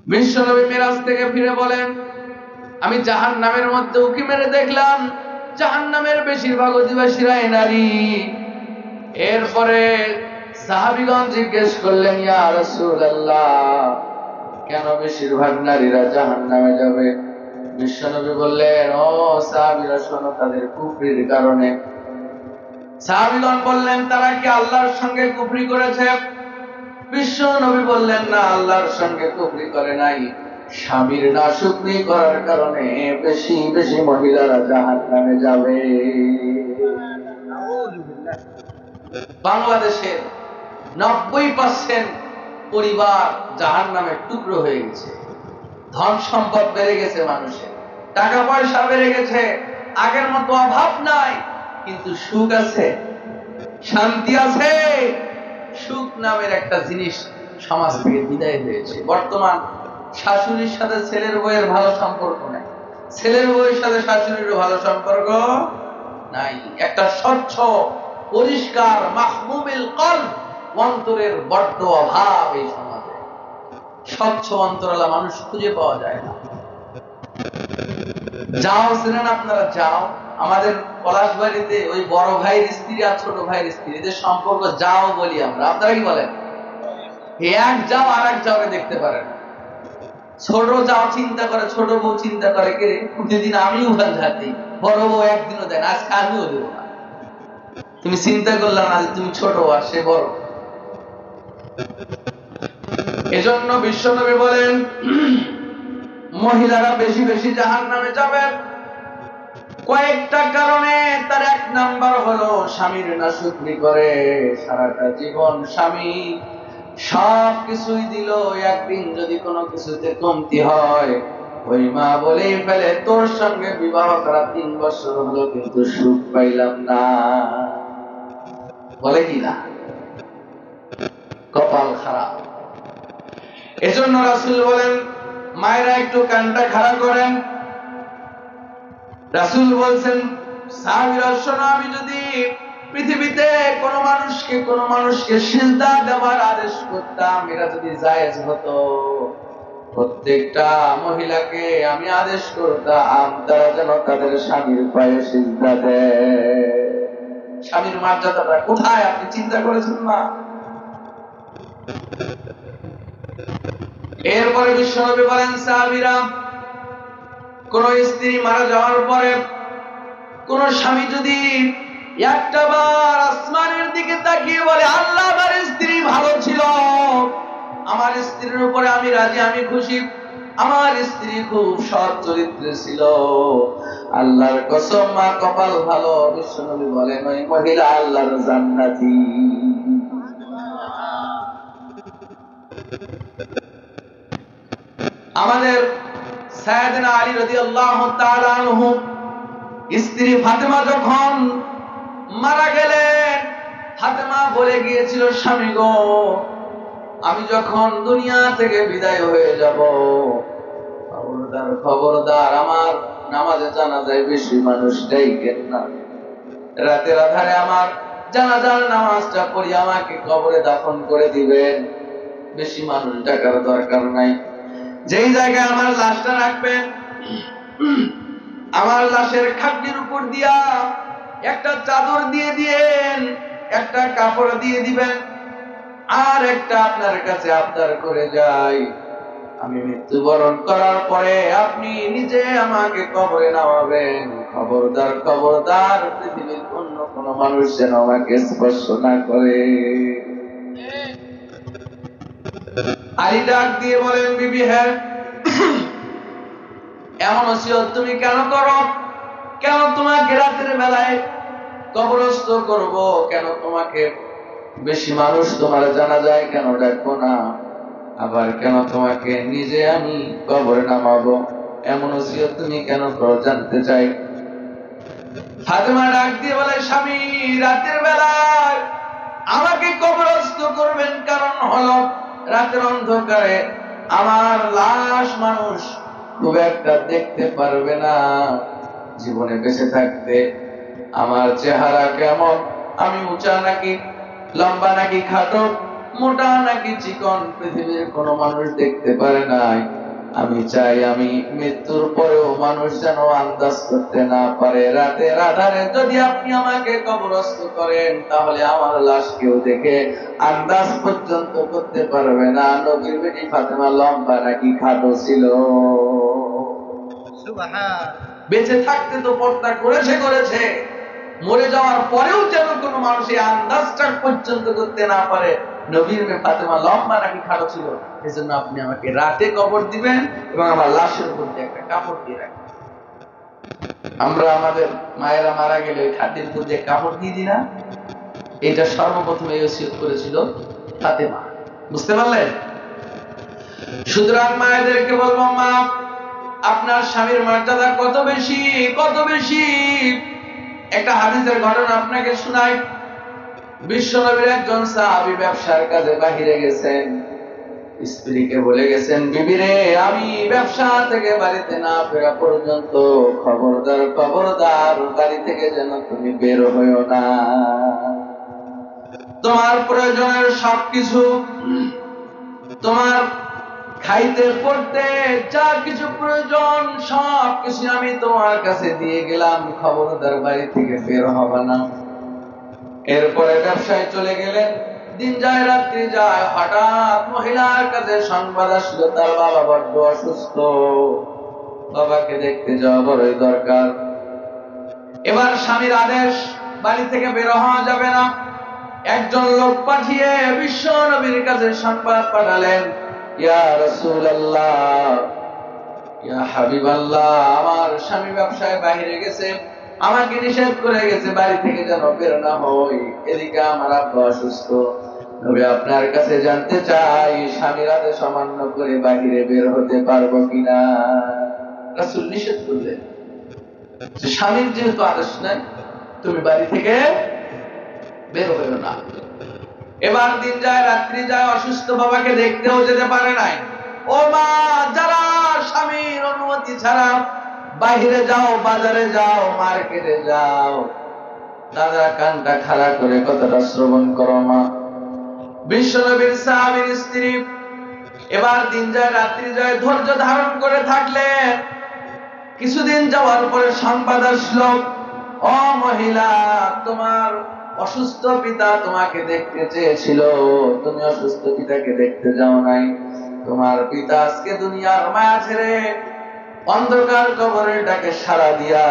বিশ্বনবী মিরাজ থেকে ফিরে বলেন, আমি জাহান্নামের মধ্যে উকি মেরে দেখলাম জাহান্নামের বেশিরভাগ অধিবাসীরাই নারী। এরপরে সাহাবীগণ জিজ্ঞেস করলেন, ইয়া রাসূলুল্লাহ, কেন বেশিরভাগ নারীরা জাহান্নামে যাবে? বিশ্বনবী বললেন, ও সাহাবীরা শোনো, তাদের কুফরির কারণে। সাহাবীগণ বললেন, তারা কি আল্লাহর সঙ্গে কুফরি করেছে? বিশ্বনবী বললেন, না, আল্লাহর সঙ্গে কুফরি করে নাই, স্বামীর নাশুকরি করার কারণে বেশি বেশি মহিলারা জাহান্নামে যাবে। বাংলাদেশের 90% পরিবার জাহান্নামের টুকরো হয়ে গেছে। ধন সম্পদ বেড়ে গেছে, মানুষের টাকা পয়সা বেড়ে গেছে, আগের মতো অভাব নাই, কিন্তু সুখ আছে, শান্তি আছে? সুখ নামের একটা জিনিস সমাজ থেকে বিদায় হয়েছে। বর্তমান শাশুড়ির সাথে ছেলের বউয়ের ভালো সম্পর্ক নাই, ছেলের বউয়ের সাথে শাশুড়ির ভালো সম্পর্ক নাই। একটা স্বচ্ছ পরিষ্কার মাহমুমিল কলব, অন্তরের বড্ড অভাব এই সমাজে। স্বচ্ছ অন্তরালা মানুষ খুঁজে পাওয়া যায় না। যাও ছিলেন আপনারা, যাও আমাদের পলাশবাড়িতে ওই বড় ভাইয়ের স্ত্রী আর ছোট ভাইয়ের স্ত্রী, এদের সম্পর্ক যাও বলি আমরা, আপনারা কি বলেন? এক যাও আর এক যাওকে দেখতে পারেন। ছোট যাও চিন্তা করে, ছোট বউ চিন্তা করে, কে প্রতিদিন আমিও গান ঝাড়ি, বড় বউ একদিনও দেন, আজকে আমিও দেবো না। তুমি চিন্তা করলাম না যে তুমি ছোট আর সে বড়। এজন্য বিশ্বনবী বলেন, মহিলারা বেশি বেশি জাহান্নামে যাবে কয়েকটা কারণে। তার এক নাম্বার হলো স্বামীর নাশুকরি করে। সারাটা জীবন স্বামী সব কিছুই দিল, একদিন যদি কোনো কিছুতে কমতি হয়, ওই মা বলেই ফেলে, তোর সঙ্গে বিবাহ করা 3 বছর হলো কিন্তু সুখ পাইলাম না। বলে কি না? কপাল খারাপ। এজন্য রাসূল বলেন, মায়েরা একটু কানটা খাড়া করেন। রাসূল বলছেন, সাহাবীরা শোনো, আমি যদি পৃথিবীতে কোনো মানুষকে সিজদা দেওয়ার আদেশ করতাম, এটা যদি জায়েজ হতো, প্রত্যেকটা মহিলাকে আমি আদেশ করতাম তারা যেন তাদের স্বামীর পায়ে সিজদা দেয়। স্বামীর মর্যাদাটা কোথায় আপনি চিন্তা করেছেন না? এরপরে বিশ্বনবী বলেন, সাহাবীরা, কোন স্ত্রী মারা যাওয়ার পরে কোন স্বামী যদি একটা বার আসমানের দিকে তাকিয়ে বলে, আল্লাহ, আমার স্ত্রী ভালো ছিল, আমার স্ত্রীর উপরে আমি রাজি, আমি খুশি, আমার স্ত্রী খুব সৎ চরিত্রের ছিল, আল্লাহর কসম মা কপাল ভালো। বিশ্বনবী বলেন, ওই মহিলা আল্লাহর জান্নাতি। আমাদের সাইয়েদনা আলী রাদিয়াল্লাহু তাআলা আনহু স্ত্রী ফাতেমা যখন মারা গেলেন, ফাতেমা বলে গিয়েছিল, স্বামী গো, আমি যখন দুনিয়া থেকে বিদায় হয়ে যাব, খবরদার খবরদার আমার নামাজে জানাজায় বেশি মানুষ ডাইকেন না, রাতের আধারে আমার জানাজার নামাজটা পড়ি আমাকে কবরে দাফন করে দিবেন, বেশি মানুষ ডাকার দরকার নাই। যেই জায়গায় আমার লাশটা রাখবেন, আমার লাশের খাটটির উপর দিয়া একটা চাদর দিয়ে দিয়েন, একটা কাপড় দিয়ে দিবেন, আর একটা আপনার কাছে আবদার করে যাই, আমি মৃত্যুবরণ করার পরে আপনি নিজে আমাকে কবরে নামাবেন, খবরদার খবরদার পৃথিবীর অন্য কোনো মানুষ যেন আমাকে স্পর্শ না করে। আলী ডাক দিয়ে বলেন, বিবি, হ্যাঁ, এমন ওসিয়ত তুমি কেন করো? কেন তোমাকে রাতের বেলায় কবরস্থ করব? কেন তোমাকে বেশি মানুষ তোমার জানা যায় কেন ডাকবো না? আবার কেন তোমাকে নিজে আমি কবরে নামাবো? এমন ওসিয়ত তুমি কেন করো জানতে চাই। ফাতেমা ডাক দিয়ে বলে, স্বামী, রাতের বেলায় আমাকে কবরস্থ করবেন কারণ হলো রাতের অন্ধকারে আমার লাশ মানুষ খুব একটা দেখতে পারবে না। জীবনে বেঁচে থাকতে আমার চেহারা কেমন, আমি উঁচা নাকি লম্বা নাকি খাটো, মোটা নাকি চিকন পৃথিবীর কোনো মানুষ দেখতে পারে নাই। আমি চাই আমি মৃত্যুর পরেও মানুষ যেন আন্দাজ করতে না পারে। রাতের আধারে যদি আপনি আমাকে কবরস্থ করেন, তাহলে আমার লাশ কেউ দেখে আন্দাজ পর্যন্ত করতে পারবে না নবীর বেটি ফাতেমা লম্বা নাকি খাটো ছিল। বেঁচে থাকতে তো পর্দা করেছে, মরে যাওয়ার পরেও যেন কোনো মানুষ এই আন্দাজটা পর্যন্ত করতে না পারে নবীর মেয়ে ফাতেমা লম্বা নাকি খাটো ছিল। এজন্য আপনি আমাকে রাতে কবর দিবেন এবং আমার লাশের উপর দিয়ে একটা কাপড় দিয়ে রাখবেন। আমরা আমাদের মায়েরা মারা গেলে খাদ্যের উপর দিয়ে কাপড় দিয়ে দিই না? এটা সর্বপ্রথম এই ওসিয়ত করেছিল ফাতেমা। বুঝতে পারলেন? সুতরাং মায়েদেরকে বলবো, মা আপনার স্বামীর মর্যাদা কত বেশি, কত বেশি। একটা হাদিসের ঘটনা আপনাকে শোনাই। বিশ্বনবীর একজন সাহাবী ব্যবসার কাজে বাহিরে গেছেন। স্ত্রীকে বলে গেছেন, বিবি রে, আমি ব্যবসা থেকে বাড়িতে না ফেরা পর্যন্ত খবরদার খবরদার বাড়ি থেকে যেন তুমি বের হইও না। তোমার প্রয়োজনের সবকিছু, তোমার খাইতে পড়তে যা কিছু প্রয়োজন সবকিছু আমি তোমার কাছে দিয়ে গেলাম, খবরদার বাড়ি থেকে বের হবে না। এরপরে ব্যবসায় চলে গেলেন। দিন যায় রাত্রি যায়, হঠাৎ মহিলার কাছে সংবাদ আসলো তার বাবা বড্ড অসুস্থ, বাবাকে দেখতে যাওয়া বড়ই দরকার। এবার স্বামীর আদেশ, বাড়ি থেকে বের হওয়া যাবে না। একজন লোক পাঠিয়ে বিশ্ব নবীর কাছে সংবাদ পাঠালেন, ইয়া রাসূলুল্লাহ, ইয়া হাবিবাল্লাহ, আমার স্বামী ব্যবসায় বাইরে গেছে, আমাকে নিষেধ করে গেছে বাড়ি থেকে যেন বের না হই। এদিকে আমার আব্বা অসুস্থ। নবী আপনার কাছে জানতে চাই, স্বামীর আদেশ অমান্য করে বাহিরে বের হতে পারবো কিনা? রাসূল নিষেধ করলেন যে স্বামীর যেহেতু আদেশ নাই, তুমি বাড়ি থেকে বের হইও না। এবার দিন যায় রাত্রি যায়, অসুস্থ বাবাকে দেখতেও যেতে পারে নাই। ও মা, যারা স্বামীর অনুমতি ছাড়া বাহিরে যাও, বাজারে যাও, মার্কেটে যাও, তারা কানটা খাড়া করে কথাটা শ্রবণ করো মা। বিশ্বনবীর সাহাবীর স্ত্রী এবার দিন যায় রাত্রি যায় ধৈর্য ধারণ করে থাকলেন। কিছুদিন যাওয়ার পরে সংবাদ আসলো, ও মহিলা, তোমার অসুস্থ পিতা তোমাকে দেখতে চেয়েছিল, তুমি অসুস্থ পিতাকে দেখতে যাও নাই। তোমার পিতা আজকে দুনিয়ার মায়া ছেড়ে অন্ধকার কবরের ডাকে সাড়া দিয়া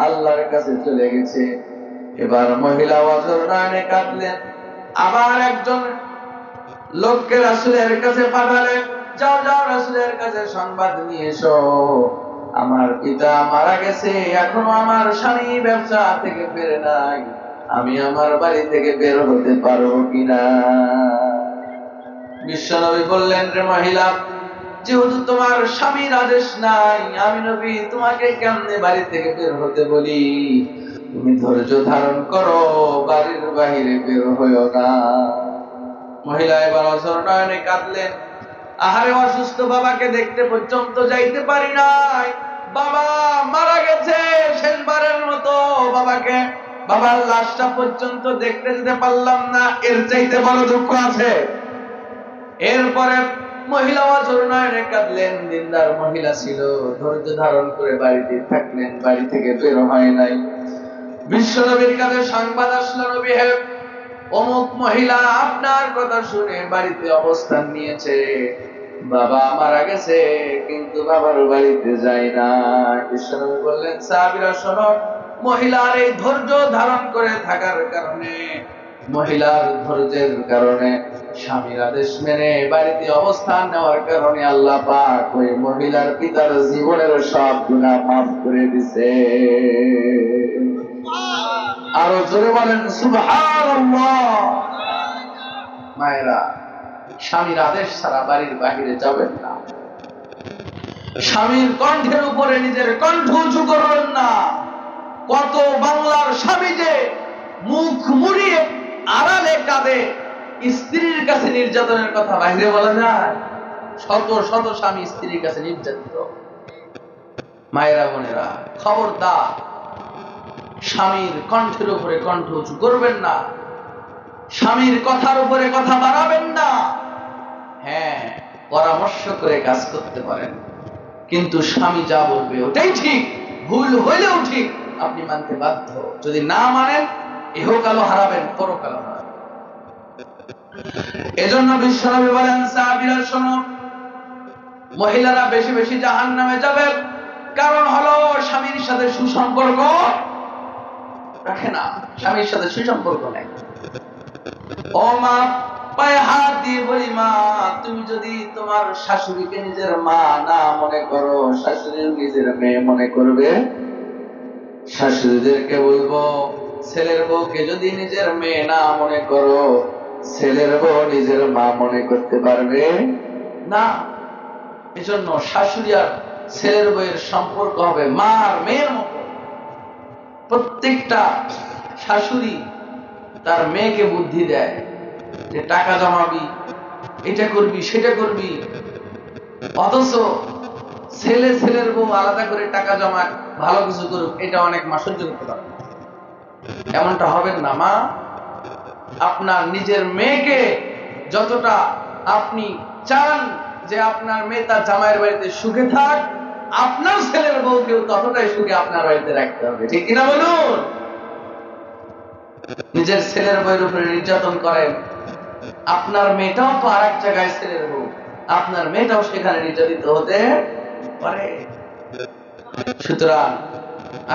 আল্লাহর কাছে চলে গেছে। এবার মহিলা অঝর নয়নে কাঁদলেন। আবার একজন লোককে রাসূলের কাছে পাঠালেন, যাও যাও রাসূলের কাছে সংবাদ নিয়ে এসো, আমার পিতা মারা গেছে, এখনো আমার স্বামী ব্যবসা থেকে ফিরে নাই, আমি আমার বাড়ি থেকে বের হতে পারবো কিনা? বিশ্বনবী বললেন, রে মহিলা, যেহেতু তোমার স্বামীর আদেশ নাই, আমি নবী তোমাকে কেমনে বাড়ি থেকে বের হতে বলি? তুমি ধৈর্য ধারণ করো, বাড়ির বাহিরে বের হইও না। মহিলা এবার অঝর নয়নে কাঁদলেন। আহারে, অসুস্থ বাবাকে দেখতে পর্যন্ত যাইতে পারি নাই, বাবা মারা গেছে, শেষবারের মতো বাবাকে, বাবার লাশটা পর্যন্ত দেখতে যেতে পারলাম না, এর চাইতে বড় দুঃখ আছে? এরপরে মহিলা অঝর নয়নে কাঁদলেন। দিনদার মহিলা ছিল, ধৈর্য ধারণ করে বাড়িতে থাকলেন, বাড়ি থেকে বের হয় নাই। বিশ্বনবীর কাছে সংবাদ আসলো, নবী হে, অমুক মহিলা আপনার কথা শুনে বাড়িতে অবস্থান নিয়েছে, বাবা মারা গেছে কিন্তু বাবার বাড়িতে যায় না। বিশ্বনবী বললেন, সাহাবীরা শোনো, মহিলার এই ধৈর্য ধারণ করে থাকার কারণে, মহিলার ধৈর্যের কারণে, স্বামীর আদেশ মেনে বাড়িতে অবস্থান নেওয়ার কারণে আল্লাহ পাক ওই মহিলার পিতার জীবনের সব গুনাহ মাফ করে দিয়েছে। আরো জোরে বলেন সুবহানাল্লাহ। মায়েরা, স্বামীর আদেশ ছাড়া বাড়ির বাহিরে যাবেন না। স্বামীর কণ্ঠের উপরে নিজের কণ্ঠ উঁচু করবেন না। কত বাংলার স্বামী যে মুখ মুড়িয়ে আড়ালে কাঁদে, স্ত্রীর কাছে নির্যাতনের কথা বাইরে বলা যায়? শত শত স্বামী স্ত্রীর কাছে নির্যাতিত। মায়েরা, বোনেরা, খবরদার, স্বামীর কণ্ঠের উপরে কণ্ঠ উঁচু করবেন না। স্বামীর কথার উপরে কথা বাড়াবেন না। হ্যাঁ, পরামর্শ করে কাজ করতে পারেন, কিন্তু স্বামী যা বলবে ওটাই ঠিক, ভুল হইলেও ঠিক, আপনি মানতে বাধ্য। যদি না মানেন, ইহকালও হারাবেন, পরকালও হারাবেন। এজন্য বিশ্বনবী বলেন, সাহাবীরা শোনো, মহিলারা বেশি বেশি জাহান্নামে যাবে, কারণ হলো স্বামীর সাথে সুসম্পর্ক রাখে না, স্বামীর সাথে সুসম্পর্ক নেই। ও মা, পায়ে হাত দিয়ে বলি, মা, তুমি যদি তোমার শাশুড়িকে নিজের মা না মনে করো, শাশুড়ির নিজের মেয়ে মনে করবে। শাশুড়িদেরকে বলবো, ছেলের বউকে যদি নিজের মেয়ে না মনে করো, ছেলের বউ নিজের মা মনে করতে পারবে না। এজন্য শাশুড়ি আর ছেলের বউয়ের সম্পর্ক হবে মা আর মেয়ের মতো। প্রত্যেকটা শাশুড়ি তার মেয়েকে বুদ্ধি দেয় যে টাকা জমাবি, এটা করবি, সেটা করবি, অথচ ছেলে ছেলের বউ আলাদা করে টাকা জমা, ভালো কিছু করুক, এটা অনেক মা সহ্য করতে পারে। এমনটা হবেন না মা। আপনার নিজের মেয়েকে যতটা আপনি চান যে আপনার মেয়ে তার জামাইয়ের বাড়িতে সুখে থাক, আপনার ছেলের বউকেও ততটাই সুখে আপনার বাড়িতে রাখতে হবে, ঠিক কিনা বলুন? নিজের ছেলের বউয়ের উপরে নির্যাতন করেন, আপনার মেয়েটাও তো আর এক জায়গায় ছেলের বউ, আপনার মেয়েটাও সেখানে নির্যাতিত হতে পারে। সুতরাং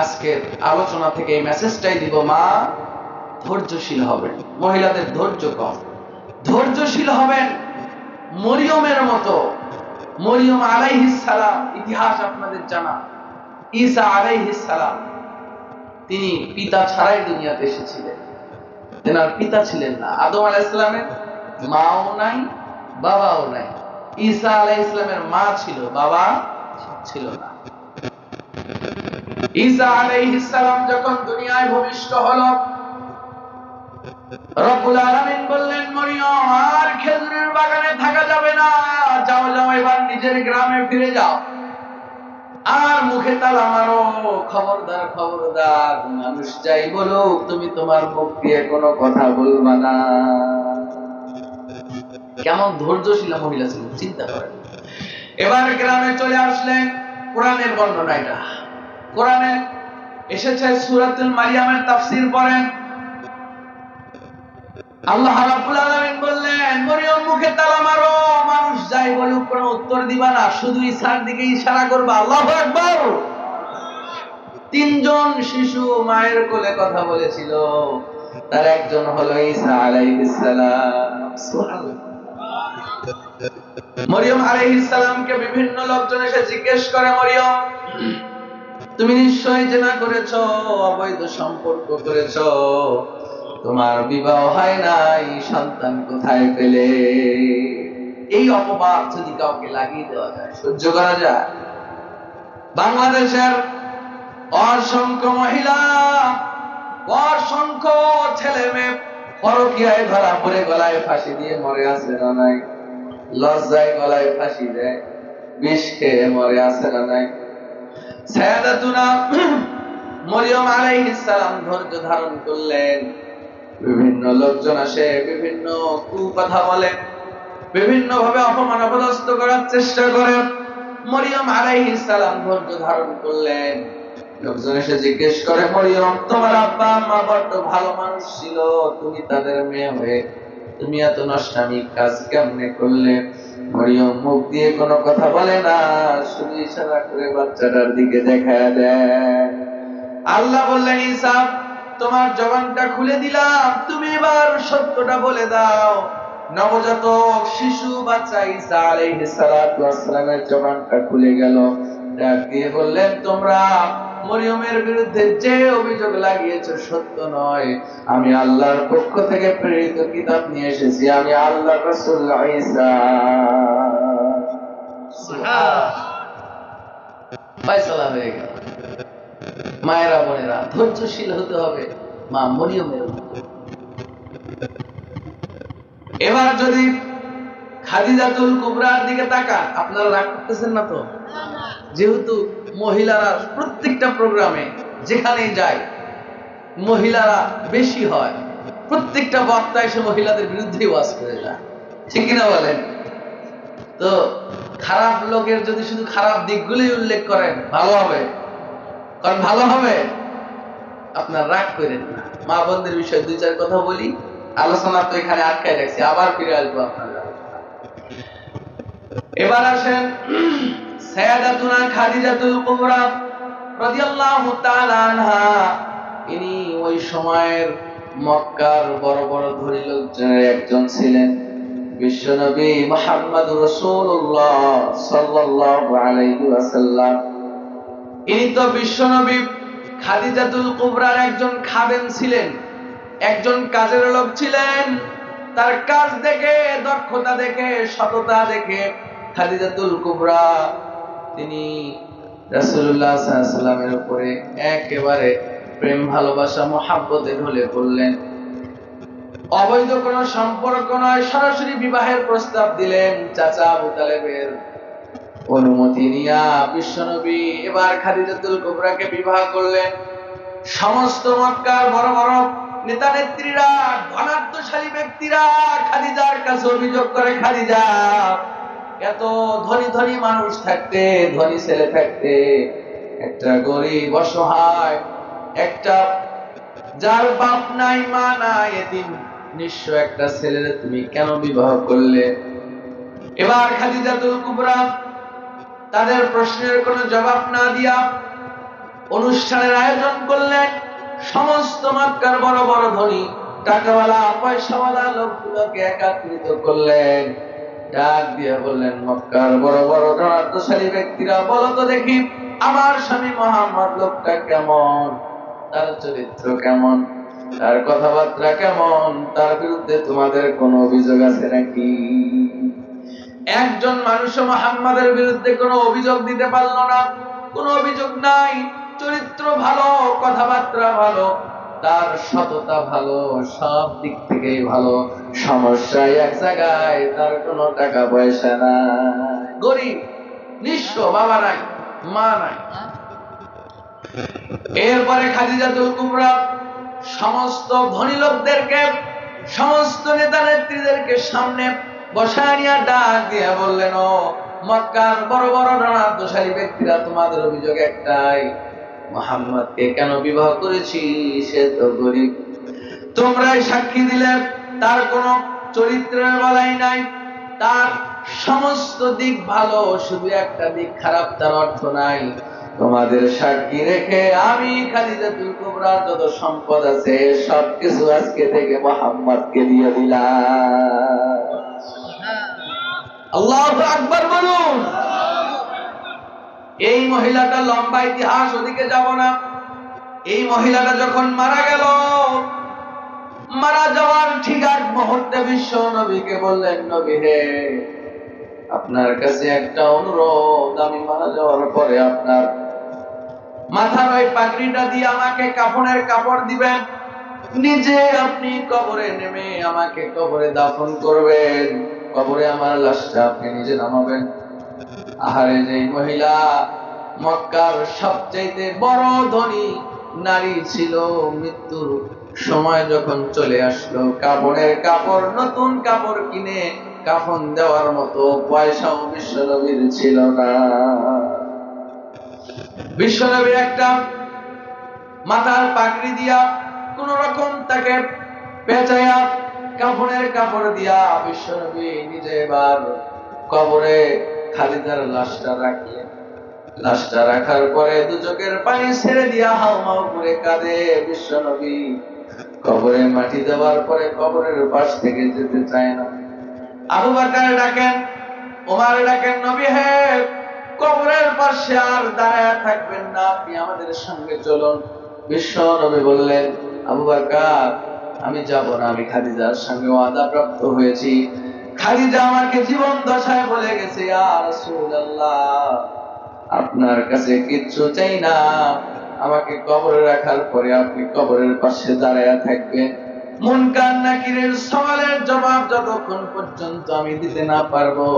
আজকের আলোচনা থেকে এই মেসেজটাই দিব, মা, ধৈর্যশীল হবেন। মহিলাদের ধৈর্য কম, ধৈর্যশীল হবেন মরিয়মের মতো। মরিয়ম আলাইহিস সালাম, ইতিহাস আপনাদের জানা। ঈসা আলাইহিস সালাম, তিনি পিতা ছাড়াই দুনিয়াতে এসেছিলেন, তেনার পিতা ছিলেন না। আদম আলাইহিস সালামের মাও নাই, বাবাও নাই। ঈসা আলাইহিস সালামের মা ছিল, বাবা ছিল না। ঈসা আলাইহিস সালাম যখন দুনিয়ায় ভূমিষ্ঠ হলো, রব্বুল আলামিন বললেন, মরিয়ম, আর খেজুরের বাগানে থাকা যাবে না, যাও যাও, এবার নিজের গ্রামে ফিরে যাও, আর মুখে তালা মারো। খবরদার খবরদার, মানুষ যাই বলুক, তুমি তোমার মুখ দিয়ে কোনো কথা বলবা না। কেমন ধৈর্যশীল মহিলা ছিল, চিন্তা করেন। এবার গ্রামে চলে আসলেন। কোরআনের বর্ণনা এটা, কোরআনে এসেছে, সূরাতুল মারিয়ামের তাফসীর পড়েন। আল্লাহ রাব্বুল আলামিন বললেন, মরিয়ম, মুখে তালা মারো, মানুষ যাই বলুক কোনো উত্তর দিবা না, শুধু ঈসার দিকে ইশারা করবা। আল্লাহু আকবার। তিনজন শিশু মায়ের কোলে কথা বলেছিল, তার একজন হলো ঈসা আলাইহিস সালাম। সুবহানাল্লাহ। মরিয়ম আলাইহিস সালামকে বিভিন্ন লোকজন এসে জিজ্ঞেস করে, মরিয়ম, তুমি নিশ্চয়ই জেনা করেছো, অবৈধ সম্পর্ক করেছো, তোমার বিবাহ হয় নাই, সন্তান কোথায় পেলে? এই অপবাদ যদি কাউকে লাগিয়ে দেওয়া যায়, সহ্য করা যায়? বাংলাদেশের অসংখ্য মহিলা, অসংখ্য ছেলে মেয়ে পরকীয়ায় ধরা পড়ে গলায় ফাঁসি দিয়ে মরে আছে না নাই? লজ্জায় গলায় ফাঁসি দেয়, বিষ খেয়ে মরে আছে না নাই? সাইয়্যিদাতুনা মরিয়ম আলাইহিস সালাম ধৈর্য ধারণ করলেন। বিভিন্ন লোকজন আসে, বিভিন্ন কুকথা বলে, বিভিন্ন ভাবে অপমান অপদস্থ করার চেষ্টা করে। মরিয়ম আলাইহিস সালাম ধৈর্য ধারণ করলেন। লোকজন এসে জিজ্ঞেস করে, মরিয়ম, তোমার আব্বা আম্মা বড্ড ভালো মানুষ ছিল, তুমি তাদের মেয়ে হয়ে তুমি এত নষ্টামি কাজ কেমনে করলে? মরিয়ম মুখ দিয়ে কোনো কথা বলে না, শুধু ইশারা করে বাচ্চাটার দিকে দেখায় দেয়। আল্লাহ বললেন, ঈসা, তোমার জবানটা খুলে দিলাম, তুমি এবার সত্যটা বলে দাও। নবজাতক শিশু বাচ্চা ঈসা আলাইহিস সালাতু ওয়াস সালামের জবানটা খুলে গেল। ডাক দিয়ে বললেন, তোমরা মরিয়মের বিরুদ্ধে যে অভিযোগ লাগিয়েছো সত্য নয়। আমি আল্লাহর পক্ষ থেকে প্রেরিত কিতাব নিয়ে এসেছি, আমি আল্লাহর রাসূল ঈসা। সুবহানাল্লাহ। ফয়সালা হয়ে গেল। মায়েরা বোনেরা, ধৈর্যশীল হতে হবে মা মরিয়মের মতো। এবার যদি খাদিজাতুল কুবরার দিকে তাকান, আপনারা রাগ করতেছেন না তো? যেহেতু মহিলারা প্রত্যেকটা প্রোগ্রামে যেখানেই যায় মহিলারা বেশি হয়, প্রত্যেকটা বক্তা এসে মহিলাদের বিরুদ্ধে ওয়াজ করে যায়, ঠিক কিনা বলেন? তো খারাপ লোকের যদি শুধু খারাপ দিকগুলি উল্লেখ করেন ভালো হবে, কারণ ভালো হবে। আপনার রাগ করেন না, মা বোনদের বিষয়ে দুই চার কথা বলি, আলোচনা তো এখানে আটকায় রাখছি, আবার ফিরে আসবো আপনার আলোচনা। এবার আসেন সাইয়্যিদাতুনা খাদিজাতুল কুবরা রাদিয়াল্লাহু তাআলা আনহা। ইনি ওই সময়ের মক্কার বড় বড় ধনী লোকজনের একজন ছিলেন। বিশ্বনবী মুহাম্মদুর রাসূলুল্লাহ সাল্লাল্লাহু আলাইহি ওয়াসাল্লাম, ইনি তো বিশ্বনবী খাদিজাতুল কুবরার একজন খাদেম ছিলেন, একজন কাজের লোক ছিলেন। তার কাজ দেখে, দক্ষতা দেখে, সততা দেখে খাদিজাতুল কুবরা তিনি রাসূলুল্লাহ সাল্লাল্লাহু আলাইহি ওয়াসাল্লামের উপরে একেবারে প্রেম ভালোবাসা মহব্বতে ঢলে পড়লেন। অবৈধ কোন সম্পর্ক নয়, সরাসরি বিবাহের প্রস্তাব দিলেন। চাচা আবু তালেবের অনুমতি নিয়া বিশ্বনবী এবার খাদিজাতুল কুবরাকে বিবাহ করলেন। সমস্ত মক্কার বড় বড় নেতা নেত্রীরা, ধনাঢ্যশালী ব্যক্তিরা খাদিজার কাছে অভিযোগ করে, খাদিজা এত ধনী ধনী মানুষ থাকতে, ধনী ছেলে থাকতে, একটা গরিব অসহায়, একটা যার বাপ নাই মা নাই, এতিম নিঃস্ব একটা ছেলের তুমি কেন বিবাহ করলে? এবার খাদিজাতুল কুবরা তাদের প্রশ্নের কোনো জবাব না দিয়া অনুষ্ঠানের আয়োজন করলেন। সমস্ত মক্কার বড় বড় ধনী, টাকাওয়ালা, পয়সাওয়ালা লোকগুলোকে একত্রিত করলেন। ডাক দিয়ে বললেন, মক্কার বড় বড় ধনাঢ্যশালী ব্যক্তিরা, বলো তো দেখি আমার স্বামী মুহাম্মদ লোকটা কেমন, তার চরিত্র কেমন, তার কথাবার্তা কেমন, তার বিরুদ্ধে তোমাদের কোনো অভিযোগ আছে নাকি? একজন মানুষ মুহাম্মাদের বিরুদ্ধে কোনো অভিযোগ দিতে পারল না। কোনো অভিযোগ নাই, চরিত্র ভালো, কথাবার্তা ভালো, তার সততা ভালো, সব দিক থেকেই ভালো। সমস্যা এক জায়গায়, তার কোনো টাকা পয়সা নাই, গরিব, নিঃস্ব, বাবা নাই, মা নাই। এরপরে খাদিজাতুল কুবরা সমস্ত ধনী লোকদেরকে, সমস্ত নেতা নেত্রীদেরকে সামনে বসায় নিয়ে ডাক দিয়ে বললেন, ও মক্কার বড় বড় ধনাঢ্যশালী ব্যক্তিরা, তোমাদের অভিযোগ একটাই, মুহাম্মদকে কেন বিবাহ করেছি? সে তো গরিব। তোমরাই সাক্ষী দিলে তার কোনো চরিত্রের বলাই নাই, তার সমস্ত দিক ভালো, শুধু একটা দিক খারাপ, তার অর্থ নাই। তোমাদের সাক্ষী রেখে আমি খাদিজাতুল কুবরার যত সম্পদ আছে সবকিছু আজকে থেকে মুহাম্মদকে দিয়ে দিলাম। আল্লাহু আকবার বলুন। এই মহিলাটা লম্বা ইতিহাস, ওদিকে যাব না। এই মহিলাটা যখন মারা গেল, মারা যাওয়ার ঠিক আগ মুহূর্তে বিশ্ব নবীকে বললেন, নবী হে, আপনার কাছে একটা অনুরোধ, আমি মারা যাওয়ার পরে আপনার মাথার ওই পাগড়িটা দিয়ে আমাকে কাফনের কাপড় দিবেন, নিজে আপনি কবরে নেমে আমাকে কবরে দাফন করবেন, কবরে আমার লাশটা আপনি নিজে নামাবেন। আহারে, যেই মহিলা মক্কার সবচেয়ে বড় ধনী নারী ছিল, মৃত্যুর সময় যখন চলে আসলো, কাপড়ের কাপড়, নতুন কাপড় কিনে কাফন দেওয়ার মতো পয়সাও বিশ্বনবীর ছিল না। বিশ্বনবী একটা মাথার পাগড়ি দিয়া কোন রকম তাকে পেঁচাইয়া কাফনের কাপড় দিয়া বিশ্বনবী নিজে এবার কবরে খালিদার লাশটা রাখলেন। লাশটা রাখার পরে দু চোখের পানি ছেড়ে দিয়া হাউমাউ করে কাঁদে বিশ্বনবী। কবরে মাটি দেওয়ার পরে কবরের পাশ থেকে যেতে চায় না। আবু বকর ডাকেন, ওমর ডাকেন, নবী হে, কবরের পাশে আর দাঁড়ায় থাকবেন না, আপনি আমাদের সঙ্গে চলুন। বিশ্ব নবী বললেন, আবু বকর, আমি যাব না, আমি খাদিজার সঙ্গে ওয়াদা প্রাপ্ত হয়েছি। খাদিজা আমাকে জীবন দশায় বলে গেছে, ইয়া রাসূলুল্লাহ, আপনার কাছে কিচ্ছু চাই না, আমাকে কবরে রাখার পরে আপনি কবরের পাশে দাঁড়ায় থাকবেন। মুনকার নাকিরের সওয়ালের জবাব যতক্ষণ পর্যন্ত আমি দিতে না পারবো,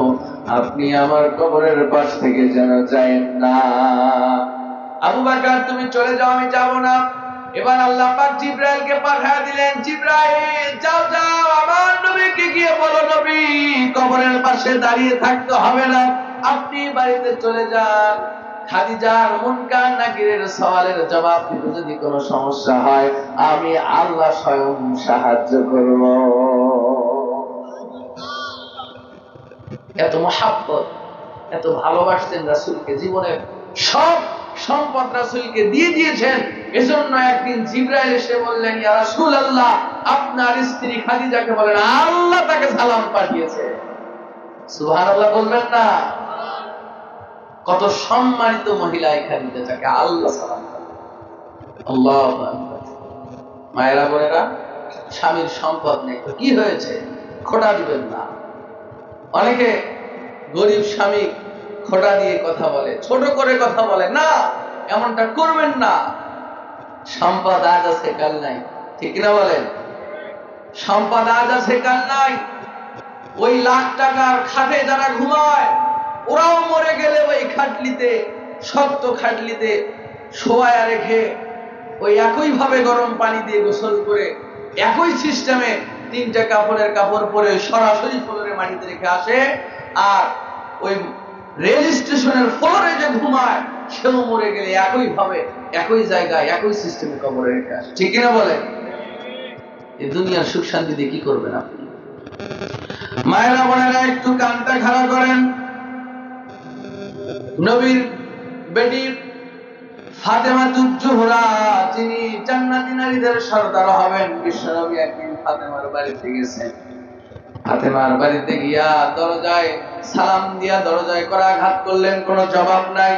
আপনি আমার কবরের পাশ থেকে যেন যায়েন না। আবু বকর, তুমি চলে যাও, আমি যাব না। এবার আল্লাহ পাক জিবরাইলকে পাঠিয়ে দিলেন, জিবরাইল যাও যাও আমার নবীকে গিয়ে বলো, নবী কবরের পাশে দাঁড়িয়ে থাকতে হবে না, আপনি বাড়িতে চলে যান। খাদিজার মুনকার নাকিরের সওয়ালের জবাব দিতে যদি কোনো সমস্যা হয় আমি আল্লাহ স্বয়ং সাহায্য করব। এত মহাব্বত, এত ভালোবাসতেন রাসূলকে, জীবনের সব সম্পদ রাসূলকে দিয়ে দিয়েছেন। এজন্য একদিন জিবরাইল এসে বললেন, ইয়া রাসূলুল্লাহ আপনার স্ত্রী খাদিজাকে বলেন আল্লাহ তাকে সালাম পাঠিয়েছে। সুবহানাল্লাহ বলবেন না? কত সম্মানিত মহিলা এখানে, যাকে আল্লাহ সালাম পাঠিয়েছে। আল্লাহু আকবার। মায়েরা বোনেরা, স্বামীর সম্পদ নেই তো কি হয়েছে, খোটা দিবেন না। অনেকে গরিব স্বামী খোটা দিয়ে কথা বলে, ছোট করে কথা বলে, না এমনটা করবেন না। সম্পদ আজ আছে কাল নাই, ঠিক না বলেন? সম্পদ আজ আছে কাল নাই। ওই লাখ টাকার খাটে যারা ঘুমায় ওরাও মরে গেলে ওই খাটলিতে, শক্ত খাটলিতে শোয়া রেখে ওই একই ভাবে গরম পানি দিয়ে গোসল করে একই সিস্টেমে তিনটা কাপড়ের কাপড় পরে সরাসরি ফ্লোরে মাটিতে রেখে আসে। আর ওই রেল স্টেশনের ফ্লোরে যে ঘুমায় সেও মরে গেলে একই ভাবে একই জায়গায় একই সিস্টেমে কবরে রেখে আসে, ঠিক কিনা বলেন? এই দুনিয়ার সুখ শান্তি দিয়ে কি করবেন আপনি? মায়েরা বোনেরা একটু কানটা খাড়া করেন। নবীর বেটি ফাতেমাতুজ জোহরা, যিনি জান্নাতি নারীদের সর্দার হবেন, বিশ্বনবী একদিন ফাতেমার বাড়িতে গেছেন। ফাতেমার বাড়িতে গিয়া দরজায় সালাম দিয়া দরজায় করাঘাত করলেন, কোনো জবাব নাই।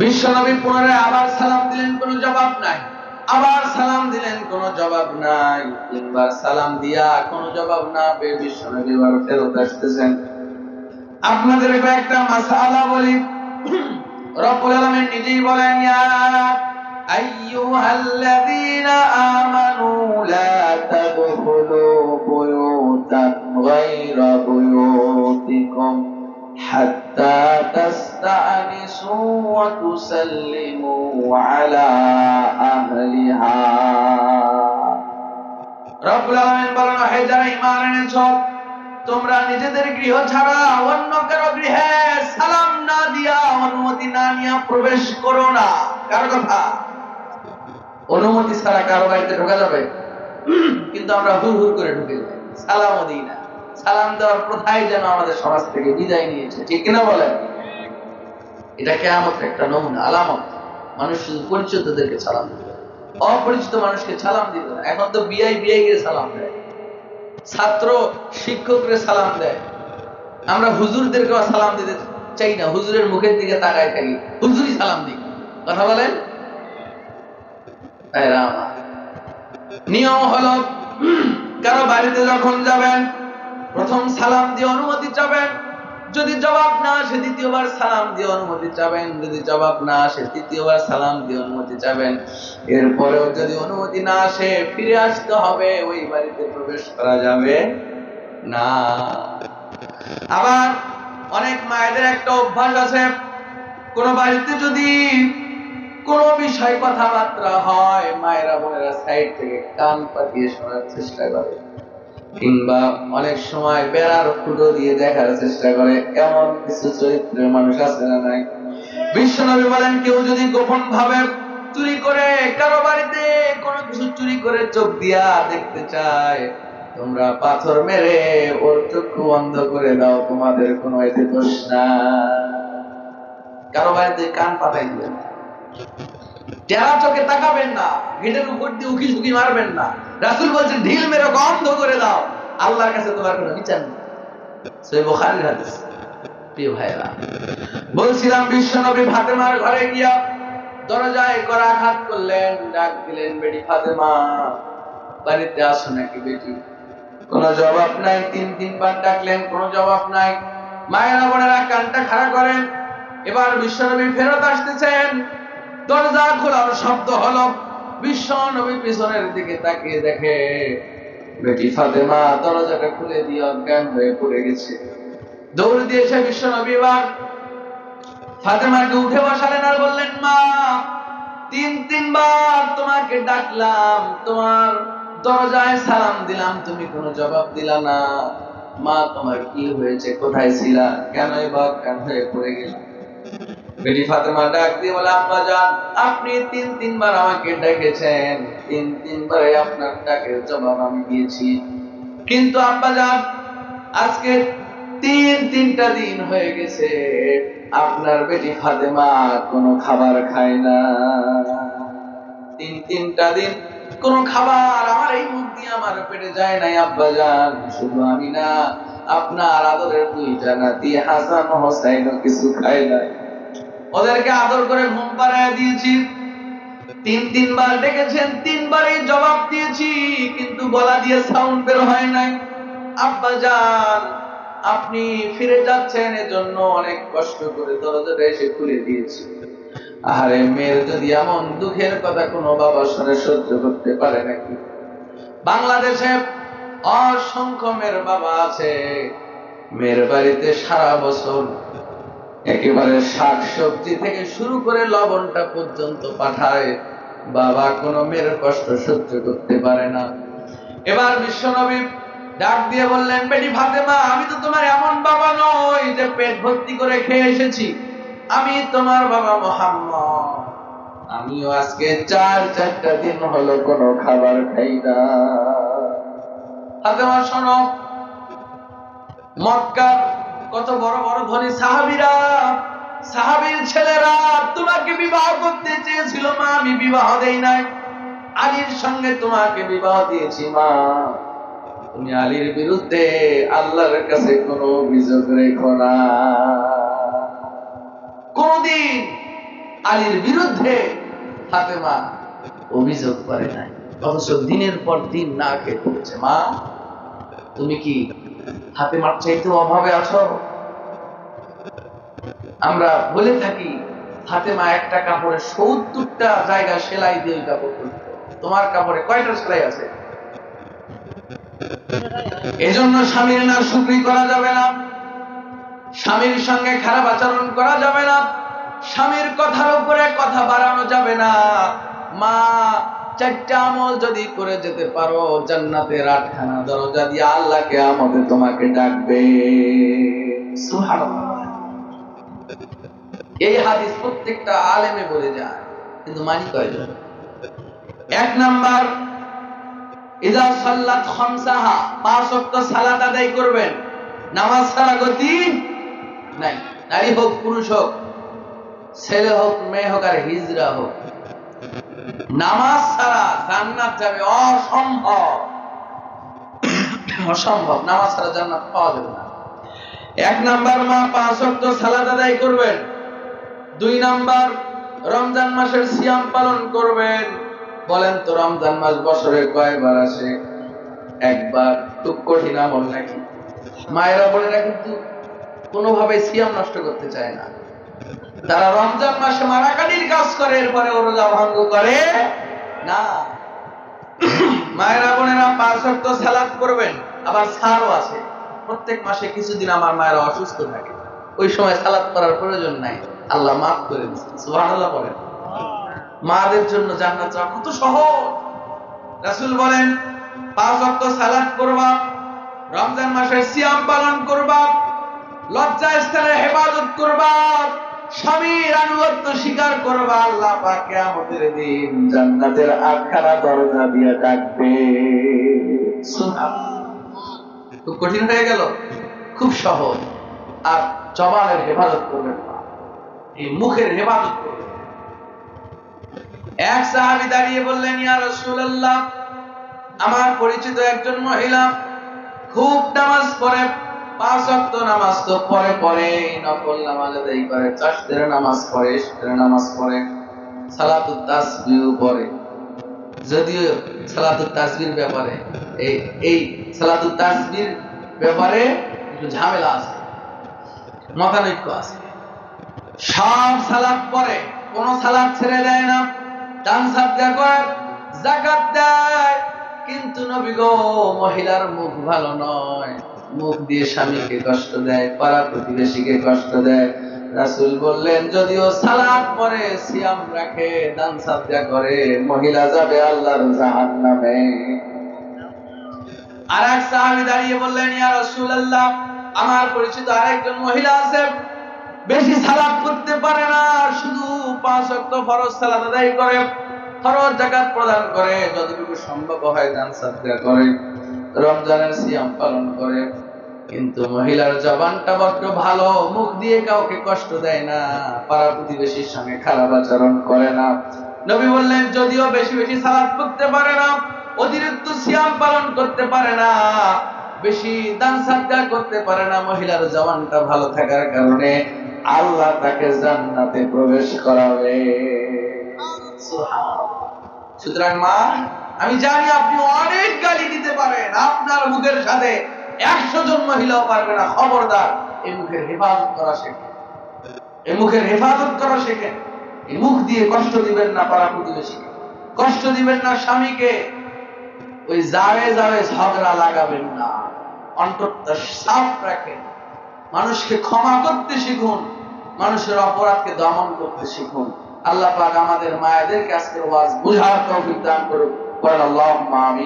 বিশ্বনবী পুনরায় আবার সালাম দিলেন, কোনো জবাব নাই। আবার সালাম দিলেন, কোনো জবাব নাই। তিনবার সালাম দিয়া কোনো জবাব না পেয়ে বিশ্বনবী আবার ফেরত আসতেছেন। আপনাদের একটা মাসআলা বলি, রব্বুল আলামিন নিজেই বলেন, ইয়া আইয়ুহাল্লাযীনা আমানু লা তাদখুলু বুয়ুতান গায়রা বুয়ুতিকুম হাত্তা তাস্তানিসু ওয়া তুসাল্লিমু আলা আহলিহা। রব্বুল আলামিন বলেন, হে যারা ঈমান এনেছো, তোমরা নিজেদের গৃহ ছাড়া অন্য কারো গৃহে সালাম না দিয়া, অনুমতি না নিয়ে প্রবেশ করো না। কার কথা? অনুমতি ছাড়া কারো বাড়িতে ঢোকা যাবে? কিন্তু আমরা হুড় হুড় করে ঢুকে যাই, সালামও দিই না। সালাম দেওয়ার প্রথাই যেন আমাদের সমাজ থেকে বিদায় নিয়েছে, ঠিক কিনা বলেন? এটা কিয়ামতের একটা নমুনা, আলামত। মানুষ শুধু পরিচিতদেরকে সালাম দিবে, অপরিচিত মানুষকে সালাম দিবে না। এখন তো বিআই কে সালাম দেয়, ছাত্র শিক্ষকরে সালাম দেয়। আমরা হুজুরদেরকে সালাম দিতে চাই না, হুজুরের মুখের দিকে তাকায় থাকি, হুজুরই সালাম দিই। কথা বলেন? নিয়ম হলো, কারো বাড়িতে যখন যাবেন প্রথম সালাম দিয়ে অনুমতি চাবেন, যদি জবাব না আসে দ্বিতীয়বার সালাম দিয়ে অনুমতি চাবেন, যদি জবাব না আসে তৃতীয়বার সালাম দিয়ে অনুমতি চাবেন। এরপরেও যদি অনুমতি না আসে ফিরে আসতে হবে, ওই বাড়িতে প্রবেশ করা যাবে না। আবার অনেক মায়েদের একটা অভ্যাস আছে, কোন বাড়িতে যদি কোনো বিষয় কথাবার্তা হয় মায়েরা বোনেরা সাইড থেকে কান পাতিয়ে শোনার চেষ্টা করে, কিংবা অনেক সময় বেড়ার ফুটো দিয়ে দেখার চেষ্টা করে। এমন কিছু চরিত্রের মানুষ আছে না নাই? বিশ্বনবী বলেন, কেউ যদি গোপন ভাবে চুরি করে, কারো বাড়িতে কোনো কিছু চুরি করে চোখ দিয়া দেখতে চায়, তোমরা পাথর মেরে ওর চক্ষু বন্ধ করে দাও, তোমাদের কোনো এতে দোষ না। কারো বাড়িতে কান পাতাই দিবেন না, টেরা চোখে তাকাবেন না, গেটের উপর দিয়ে উকি ঝুঁকি মারবেন না। রাসূল বলছেন, ঢিল মেরে বন্ধ করে দাও, আল্লাহর কাছে তোমার কোনো বিচার নেই। সহিহ বুখারীর হাদিস। প্রিয় ভাইরা, বলছিলাম বিশ্বনবী ফাতেমার ঘরে গিয়া দরজায় করাঘাত করলেন, ডাক দিলেন, বেটি ফাতেমা বাড়িতে আসো নাকি বেটি? কোনো জবাব নাই। তিনবার ডাকলেন, কোনো জবাব নাই। মায়েরা বোনেরা কানটা খাড়া করেন। এবার বিশ্বনবী ফেরত আসতেছেন, দরজা খোলার শব্দ হলো। বিশ্বনবী পিছনের দিকে তাকিয়ে দেখে বেটি ফাতেমা দরজাটা খুলে দিয়ে অজ্ঞান হয়ে পড়ে গেছে। দৌড় দিয়েছে বিশ্বনবী। এবার ফাতেমাকে উঠে বসালেন আর বললেন, মা তিনবার তোমাকে ডাকলাম, তোমার দরজায় সালাম দিলাম, তুমি কোনো জবাব দিলা না। মা তোমার কি হয়েছে, কোথায় ছিলা, কেন এবার কেন হয়ে পড়ে গেলা? বেটি ফাতেমা ডাক দিয়ে বলে, আব্বা জান, আপনি তিনবার আমাকে ডেকেছেন, তিনবারে আপনার ডাকের জবাব আমি দিয়েছি, কিন্তু আব্বা জান আজকে তিনটা দিন হয়ে গেছে আপনার বেটি ফাতেমা কোনো খাবার খায় না। তিনটা দিন কোনো খাবার আমার এই মুখ দিয়ে আমার পেটে যায় নাই আব্বা জান। শুধু আমি না, আপনার আদরের দুইটা নাতি হাসান হোসাইনও কিছু খায় নাই। ওদেরকে আদর করে ঘুম পাড়ায় দিয়েছি, তিনবার ডেকেছেন, তিনবারই জবাব দিয়েছি, কিন্তু গলা দিয়ে সাউন্ড বের হয় নাই। আব্বা জান আপনি ফিরে যাচ্ছেন, এজন্য অনেক কষ্ট করে দরজাটা এসে খুলে দিয়েছি। আরে মেয়ের যদি এমন দুঃখের কথা কোনো বাবার সাথে সহ্য করতে পারে নাকি? বাংলাদেশে অসংখ্য মেয়ের বাবা আছে, মেয়ের বাড়িতে সারা বছর একেবারে শাক সবজি থেকে শুরু করে লবণটা পর্যন্ত পাঠায়, বাবা কোনো মেয়ের কষ্ট সহ্য করতে পারে না। এবার বিশ্বনবী ডাক দিয়ে বললেন, বেটি ফাতেমা, আমি তো তোমার এমন বাবা নই যে পেট ভর্তি করে খেয়ে এসেছি, আমি তোমার বাবা মুহাম্মদ, আমিও আজকে চারটা দিন হলো কোনো খাবার খাই না। ফাতেমা শোনো, মক্কার কত বড় বড় ধনী সাহাবীরা, সাহাবীর ছেলেরা তোমাকে বিবাহ করতে চেয়েছিল, মা আমি বিবাহ দেই নাই, আলীর সঙ্গে তোমাকে বিবাহ দিয়েছি মা, তুমি আলীর বিরুদ্ধে আল্লাহর কাছে কোনো অভিযোগ রেখো না। কোনদিন আলীর বিরুদ্ধে ফাতেমা অভিযোগ করে নাই, অথচ দিনের পর দিন না খেয়ে পড়েছে। মা তুমি কি ফাতেমার চাইতে অভাবে আছো? আমরা বলে থাকি ফাতেমা একটা কাপড়ে ৭০টা জায়গা সেলাই দিয়ে কাপড় করত, তোমার কাপড়ে কয়টা সেলাই আছে? এজন্য স্বামীর না শুকরি করা যাবে না, স্বামীর সঙ্গে খারাপ আচরণ করা যাবে না, স্বামীর কথার উপরে কথা বাড়ানো যাবে না। মা চারটা আমল যদি করে যেতে পারো, জান্নাতের 8খানা দরজা দিয়ে আল্লাহ কিয়ামতে তোমাকে ডাকবে। সুবহানাল্লাহ। এই হাদিস প্রত্যেকটা আলেমে বলে যায়, কিন্তু মানি কয়জন? 1 নাম্বার, ইযা সাল্লাত খামসাহা, 5 ওয়াক্ত সালাত আদায় করবেন, নামাজ ছাড়া গতি নাই। নারী হোক পুরুষ হোক, ছেলে হোক মেয়ে হোক আর হিজড়া হোক, নামাজ ছাড়া জান্নাত যাবে অসম্ভব, অসম্ভব, নামাজ ছাড়া জান্নাত পাওয়া যাবে না। 1 নাম্বার, মা 5 ওয়াক্ত সালাত আদায় করবেন। 2 নাম্বার, রমজান মাসের সিয়াম পালন করবেন। বলেন তো রমজান মাস বছরে কয়বার আসে? একবার। খুব কঠিন আমল নাকি? মায়েরা বোনেরা কিন্তু কোনোভাবে সিয়াম নষ্ট করতে চায় না, তারা রমজান মাসে মারাকানির কাজ করে, এরপরে রোজা ভঙ্গ করে না। মায়েরা বোনেরা 5 ওয়াক্ত সালাত করবেন। আবার ছাড়ও আছে, প্রত্যেক মাসে কিছুদিন আমার মায়েরা অসুস্থ থাকে, ওই সময় সালাত করার প্রয়োজন নাই, আল্লাহ মাফ করে দিচ্ছেন। সুবহানাল্লাহ বলেন। মাদের জন্য জান্নাত যাওয়া কত সহজ। রাসূল বলেন 5 ওয়াক্ত সালাত করবা, রমজান মাসে সিয়াম পালন করবা, লজ্জা স্থানে হেফাজত করবা, স্বামীর আনুগত্য স্বীকার করবা, আল্লাহ পাক কিয়ামতের দিন জান্নাতের 8খানা দরজা দিয়ে ডাকবে। সুবহানাল্লাহ। খুব কঠিন হয়ে গেল? খুব সহজ। আর জবানের হেফাজত করবেন না, এই মুখের হেফাজত করবেন। এক সাহাবী দাঁড়িয়ে বললেন, ইয়া রাসূলুল্লাহ, আমার পরিচিত একজন মহিলা খুব নামাজ পড়ে, 5 ওয়াক্ত নামাজ তো পড়ে, নফল নামাজ আদায় করে, চারটের নামাজ পড়ে, ইশরাকের নামাজ পড়ে, সালাতুত তাসবিহ পড়ে। যদিও সালাতুত তাসবিহর ব্যাপারে এই সালাতুত তাসবিহর ব্যাপারে একটু ঝামেলা আছে, মতানৈক্য আছে। সব সালাত পড়ে, কোন সালাত ছেড়ে দেয় না, দান সাদকা করে, যাকাত দেয়, কিন্তু নবী গো মহিলার মুখ ভালো নয়, মুখ দিয়ে স্বামীকে কষ্ট দেয়, পাড়া প্রতিবেশীকে কষ্ট দেয়, রাসূল বললেন যদিও সালাত পড়ে, সিয়াম রাখে, দান সাদকা করে, মহিলা যাবে আল্লাহর জাহান্নামে। আর এক সাহাবী দাঁড়িয়ে বললেন, ইয়া রাসূলুল্লাহ, আমার পরিচিত আরেকজন মহিলা আছে, বেশি সালাত করতে পারে না, শুধু 5 ওয়াক্ত ফরজ সালাত আদায় করে, ফরজ যাকাত প্রদান করে, যতটুকু সম্ভব হয় দান সাদকা করে, রমজানের সিয়াম পালন করে, কিন্তু মহিলার জবানটা বড্ড ভালো, মুখ দিয়ে কাউকে কষ্ট দেয় না, পাড়া প্রতিবেশীর সঙ্গে খারাপ আচরণ করে না। নবী বললেন যদিও বেশি বেশি সালাত করতে পারে না, অতিরিক্ত সিয়াম পালন করতে পারে না, বেশি দান সাদকা করতে পারে না, মহিলার জবানটা ভালো থাকার কারণে আল্লাহ তাকে জান্নাতে প্রবেশ করাবে। সুবহানাল্লাহ। সুতরাং মা, আমি জানি আপনি অনেক গালি দিতে পারেন, আপনার মুখের সাথে 100 জন মহিলাও পারবে না। খবরদার, এই মুখের হেফাজত করা শেখেন, এই মুখের হেফাজত করা শেখেন। এই মুখ দিয়ে কষ্ট দিবেন না পাড়া প্রতিবেশীকে, কষ্ট দিবেন না স্বামীকে, ওই যাবে যাবে ঝগড়া লাগাবেন না, অন্তরটা সাফ রাখেন, মানুষকে ক্ষমা করতে শিখুন, মানুষের অপরাধকে দমন করতে শিখুন। আল্লাহ পাক আমাদের মায়েদেরকে আজকের ওয়াজ বুঝার তৌফিক দান করুন। আল্লাহুম্মা আমিন।